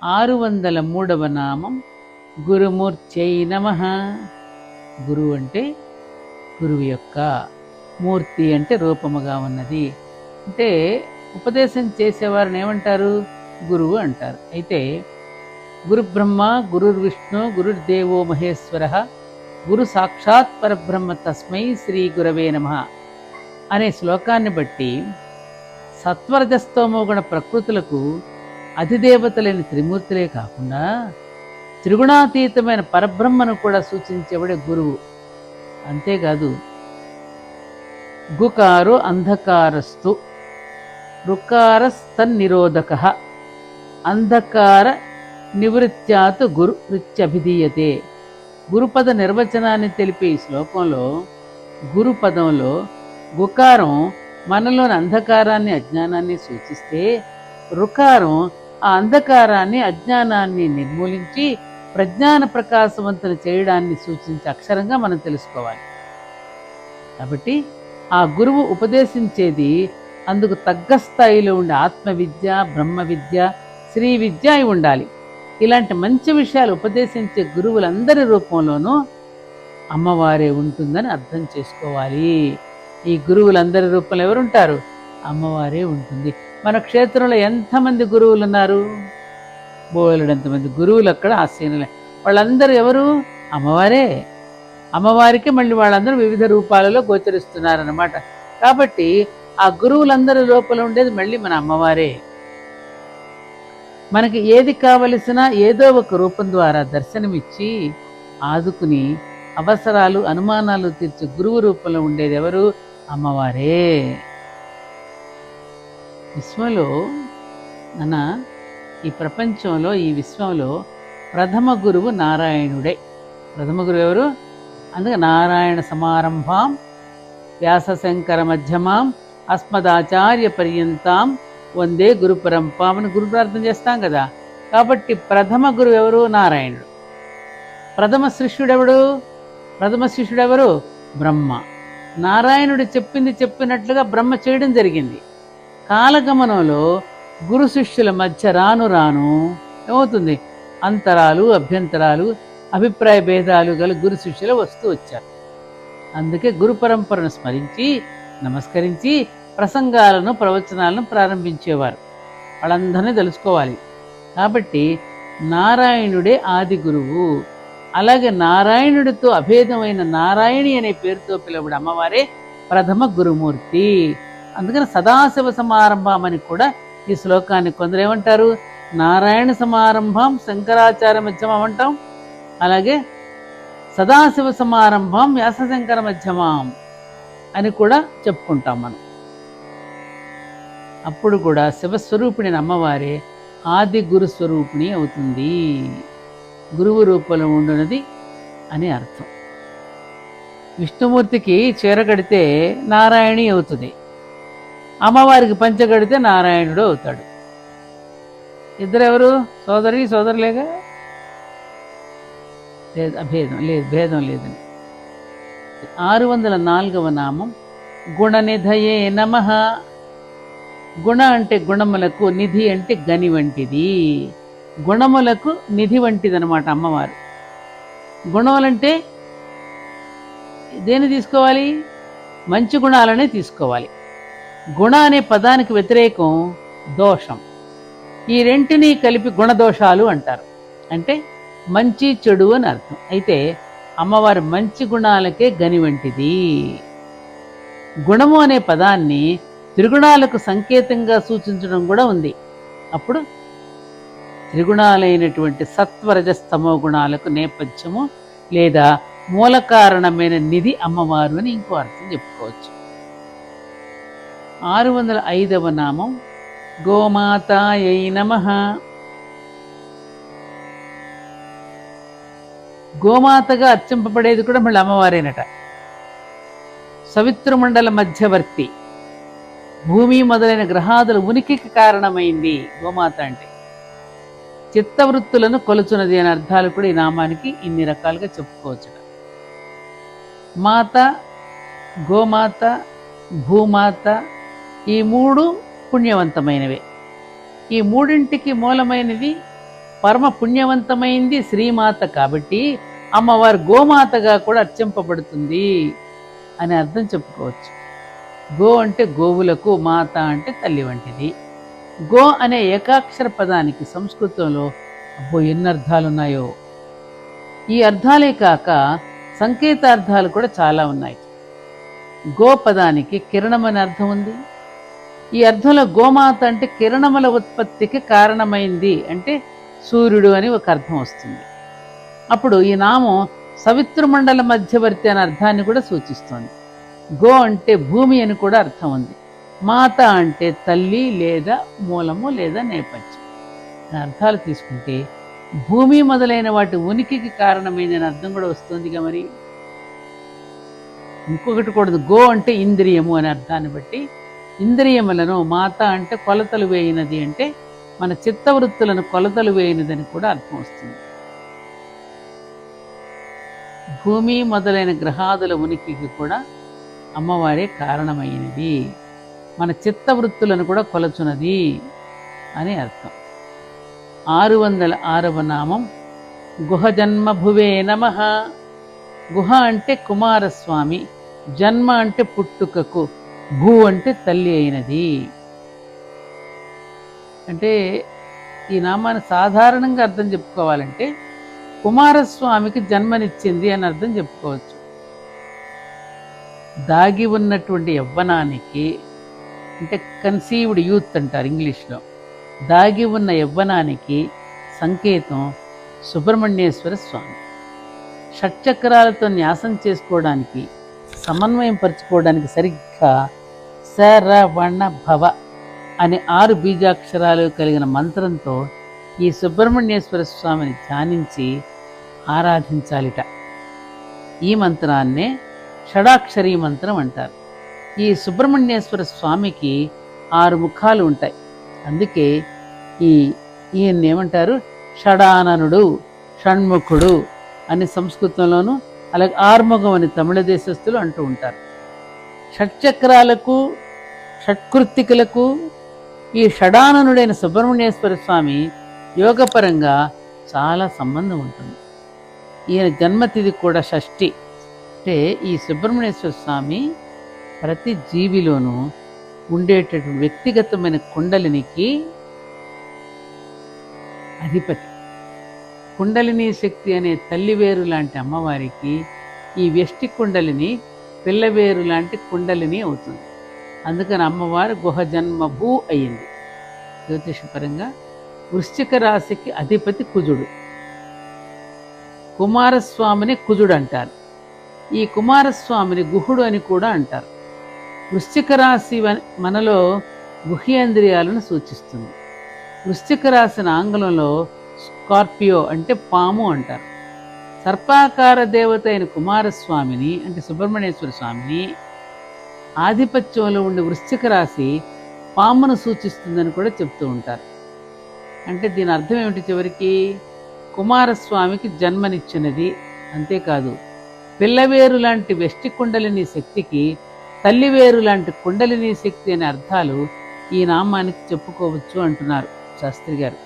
603వ నామం గురుమూర్త్యై నమః. గురువు అంటే గురువు యొక్క, మూర్తి అంటే రూపముగా ఉన్నది. అంటే ఉపదేశం చేసేవారిని ఏమంటారు? గురువు అంటారు. అయితే గురు బ్రహ్మ గురుర్విష్ణు గురుర్దేవో మహేశ్వర గురు సాక్షాత్ పరబ్రహ్మ తస్మై శ్రీ గురవే నమః అనే శ్లోకాన్ని బట్టి సత్వరజస్తమోగుణ ప్రకృతులకు అధిదేవతలైన త్రిమూర్తులే కాకుండా త్రిగుణాతీతమైన పరబ్రహ్మను కూడా సూచించేవాడే గురువు. అంతేకాదు గుకారో అంధకారస్తు రుకారస్తన్నిరోధక అంధకార నివృత్యాత్ గురు రిత్యభిధీయతే. గురుపద నిర్వచనాన్ని తెలిపే ఈ శ్లోకంలో గురుపదంలో గుకారం మనలోని అంధకారాన్ని అజ్ఞానాన్ని సూచిస్తే, రుకారం ఆ అంధకారాన్ని అజ్ఞానాన్ని నిర్మూలించి ప్రజ్ఞాన ప్రకాశవంతులు చేయడాన్ని సూచించే అక్షరంగా మనం తెలుసుకోవాలి. కాబట్టి ఆ గురువు ఉపదేశించేది అందుకు తగ్గ స్థాయిలో ఉండే ఆత్మవిద్య, బ్రహ్మ విద్య, శ్రీ విద్య అయి ఉండాలి. ఇలాంటి మంచి విషయాలు ఉపదేశించే గురువులందరి రూపంలోనూ అమ్మవారే ఉంటుందని అర్థం చేసుకోవాలి. ఈ గురువులందరి రూపంలో ఎవరుంటారు? అమ్మవారే ఉంటుంది. మన క్షేత్రంలో ఎంతమంది గురువులు ఉన్నారు? బోలెడంతమంది గురువులు అక్కడ ఆసీనులే. వాళ్ళందరూ ఎవరు? అమ్మవారే. అమ్మవారికి మళ్ళీ వాళ్ళందరూ వివిధ రూపాలలో గోచరిస్తున్నారన్నమాట. కాబట్టి ఆ గురువులందరి లోపల ఉండేది మళ్ళీ మన అమ్మవారే. మనకి ఏది కావలసినా ఏదో ఒక రూపం ద్వారా దర్శనమిచ్చి ఆదుకుని అవసరాలు అనుమానాలు తీర్చే గురువు రూపంలో ఉండేది ఎవరు? అమ్మవారే. విశ్వంలో ఈ ప్రపంచంలో ఈ విశ్వంలో ప్రథమ గురువు నారాయణుడే. ప్రథమ గురువు ఎవరు? అందుకే నారాయణ సమారంభాం వ్యాసశంకర మధ్యమాం అస్మదాచార్య పర్యంతాం వందే గురు పరంపరాం అని గురు ప్రార్థన చేస్తాం కదా. కాబట్టి ప్రథమ గురువు ఎవరు? నారాయణుడు. ప్రథమ శిష్యుడెవడు? ప్రథమ శిష్యుడెవరు? బ్రహ్మ. నారాయణుడు చెప్పింది చెప్పినట్లుగా బ్రహ్మ చేయడం జరిగింది. కాలగమనంలో గురు శిష్యుల మధ్య రాను రాను ఏమవుతుంది? అంతరాలు, అభ్యంతరాలు, అభిప్రాయ భేదాలు గల గురు శిష్యులు వస్తూ వచ్చారు. అందుకే గురు పరంపరను స్మరించి నమస్కరించి ప్రసంగాలను, ప్రవచనాలను ప్రారంభించేవారు. వాళ్ళందరినీ తెలుసుకోవాలి. కాబట్టి నారాయణుడే ఆది గురువు. అలాగే నారాయణుడితో అభేదమైన నారాయణి అనే పేరుతో పిలువబడే అమ్మవారే ప్రథమ గురుమూర్తి. అందుకని సదాశివ సమారంభం అని కూడా ఈ శ్లోకాన్ని కొందరు ఏమంటారు? నారాయణ సమారంభం శంకరాచార్య మధ్యమం అంటాం. అలాగే సదాశివ సమారంభం వ్యాసశంకర మధ్యమం అని కూడా చెప్పుకుంటాం మనం. అప్పుడు కూడా శివస్వరూపిణి అమ్మవారే ఆది గురుస్వరూపిణి అవుతుంది. గురువు రూపంలో ఉండునది అని అర్థం. విష్ణుమూర్తికి చీర కడితే నారాయణి అవుతుంది, అమ్మవారికి పంచ కడితే నారాయణుడు అవుతాడు. ఇద్దరెవరు? సోదరి సోదరులేగా. లేదు, అభేదం లేదు, భేదం లేదని. 604వ నామం గుణనిధయే నమః. గుణ అంటే గుణములకు, నిధి అంటే గని వంటిది. గుణములకు నిధి వంటిదనమాట అమ్మవారు. గుణములంటే దేన్ని తీసుకోవాలి? మంచి గుణాలనే తీసుకోవాలి. గుణ అనే పదానికి వ్యతిరేకం దోషం. ఈ రెంటినీ కలిపి గుణదోషాలు అంటారు. అంటే మంచి చెడు అని అర్థం. అయితే అమ్మవారి మంచి గుణాలకే గని వంటిది. గుణము అనే పదాన్ని త్రిగుణాలకు సంకేతంగా సూచించడం కూడా ఉంది. అప్పుడు త్రిగుణాలైనటువంటి సత్వరజస్తమో గుణాలకు నేపథ్యము లేదా మూల కారణమైన నిధి అమ్మవారు అని ఇంకో అర్థం చెప్పుకోవచ్చు. 605వ నామం గోమాతాయై నమః. గోమాతగా అర్చింపబడేది కూడా మళ్ళీ అమ్మవారేనట. సవితృమండల మధ్యవర్తి, భూమి మొదలైన గ్రహాదుల ఉనికికి కారణమైంది గోమాత అంటే. చిత్తవృత్తులను కొలుచున్నది అనే అర్థాలు కూడా ఈ నామానికి ఇన్ని రకాలుగా చెప్పుకోవచ్చు. మాత, గోమాత, భూమాత ఈ మూడు పుణ్యవంతమైనవే. ఈ మూడింటికి మూలమైనది పరమ పుణ్యవంతమైంది శ్రీమాత కాబట్టి అమ్మవారు గోమాతగా కూడా అర్చింపబడుతుంది అని అర్థం చెప్పుకోవచ్చు. గో అంటే గోవులకు, మాత అంటే తల్లి వంటిది. గో అనే ఏకాక్షర పదానికి సంస్కృతంలో అబ్బో ఎన్ని అర్థాలున్నాయో. ఈ అర్థాలే కాక సంకేతార్థాలు కూడా చాలా ఉన్నాయి. గో పదానికి కిరణం అనే అర్థం ఉంది. ఈ అర్థంలో గోమాత అంటే కిరణముల ఉత్పత్తికి కారణమైంది అంటే సూర్యుడు అని ఒక అర్థం వస్తుంది. అప్పుడు ఈ నామం సవితృమండల మధ్యవర్తి అనే అర్థాన్ని కూడా సూచిస్తోంది. గో అంటే భూమి అని కూడా అర్థం ఉంది. మాత అంటే తల్లి లేదా మూలము లేదా నేపథ్యం అనే అర్థాలు తీసుకుంటే భూమి మొదలైన వాటి ఉనికికి కారణమైందని అర్థం కూడా వస్తుందిగా. మరి ఇంకొకటి కూడా గో అంటే ఇంద్రియము అనే అర్థాన్ని బట్టి ఇంద్రియములను, మాత అంటే కొలతలు వేయినది అంటే మన చిత్తవృత్తులను కొలతలు వేయినదని కూడా అర్థం వస్తుంది. భూమి మొదలైన గ్రహాదుల ఉనికికి కూడా అమ్మవారే కారణమైనది, మన చిత్తవృత్తులను కూడా కొలచున్నది అని అర్థం. 606వ నామం గుహ జన్మభువే నమః. గుహ అంటే కుమారస్వామి, జన్మ అంటే పుట్టుకకు, భూ అంటే తల్లి అయినది. అంటే ఈ నామాన్ని సాధారణంగా అర్థం చెప్పుకోవాలంటే కుమారస్వామికి జన్మనిచ్చింది అని అర్థం చెప్పుకోవచ్చు. దాగి ఉన్నటువంటి యవ్వనానికి అంటే కన్సీవ్డ్ యూత్ అంటారు ఇంగ్లీష్లో. దాగి ఉన్న యవ్వనానికి సంకేతం సుబ్రహ్మణ్యేశ్వర స్వామి. షట్చక్రాలతో న్యాసం చేసుకోవడానికి, సమన్వయం పరుచుకోవడానికి సరిగ్గా శరవణ భవ అనే 6 బీజాక్షరాలు కలిగిన మంత్రంతో ఈ సుబ్రహ్మణ్యేశ్వర స్వామిని ధ్యానించి ఆరాధించాలిట. ఈ మంత్రాన్నే షడాక్షరీ మంత్రం అంటారు. ఈ సుబ్రహ్మణ్యేశ్వర స్వామికి 6 ముఖాలు ఉంటాయి. అందుకే ఈయన్ని ఏమంటారు, షడాననుడు, షణ్ముఖుడు అని సంస్కృతంలోను, అలాగే ఆర్ముఖం అని తమిళ దేశస్థులు అంటూ ఉంటారు. షట్చక్రాలకు, షట్కృత్తికలకు ఈ షడాననుడైన సుబ్రహ్మణ్యేశ్వర స్వామి యోగపరంగా చాలా సంబంధం ఉంటుంది. ఈయన జన్మతిథి కూడా షష్ఠి. అంటే ఈ సుబ్రహ్మణ్యేశ్వర స్వామి ప్రతి జీవిలోనూ ఉండేటటువంటి వ్యక్తిగతమైన కుండలినికి అధిపతి. కుండలిని శక్తి అనే తల్లివేరు లాంటి అమ్మవారికి ఈ వ్యష్టి కుండలిని పిల్లవేరు లాంటి కుండలిని అవుతుంది. అందుకని అమ్మవారు గుహ జన్మభూ అయ్యింది. జ్యోతిషపరంగా వృశ్చిక రాశికి అధిపతి కుజుడు. కుమారస్వామిని కుజుడు అంటారు. ఈ కుమారస్వామిని గుహుడు అని కూడా అంటారు. వృశ్చిక రాశి మనలో గుహ్యేంద్రియాలను సూచిస్తుంది. వృశ్చిక రాశిని ఆంగ్లంలో స్కార్పియో అంటే పాము అంటారు. సర్పాకార దేవత అయిన కుమారస్వామిని అంటే సుబ్రహ్మణ్యేశ్వర స్వామిని ఆధిపత్యంలో ఉండే వృశ్చిక రాశి పామును సూచిస్తుందని కూడా చెప్తూ ఉంటారు. అంటే దీని అర్థం ఏమిటి, చివరికి కుమారస్వామికి జన్మనిచ్చినది. అంతేకాదు పిల్లవేరు లాంటి వెష్టి కుండలిని శక్తికి తల్లివేరు లాంటి కుండలిని శక్తి అనే అర్థాలు ఈ నామానికి చెప్పుకోవచ్చు అంటున్నారు శాస్త్రి గారు.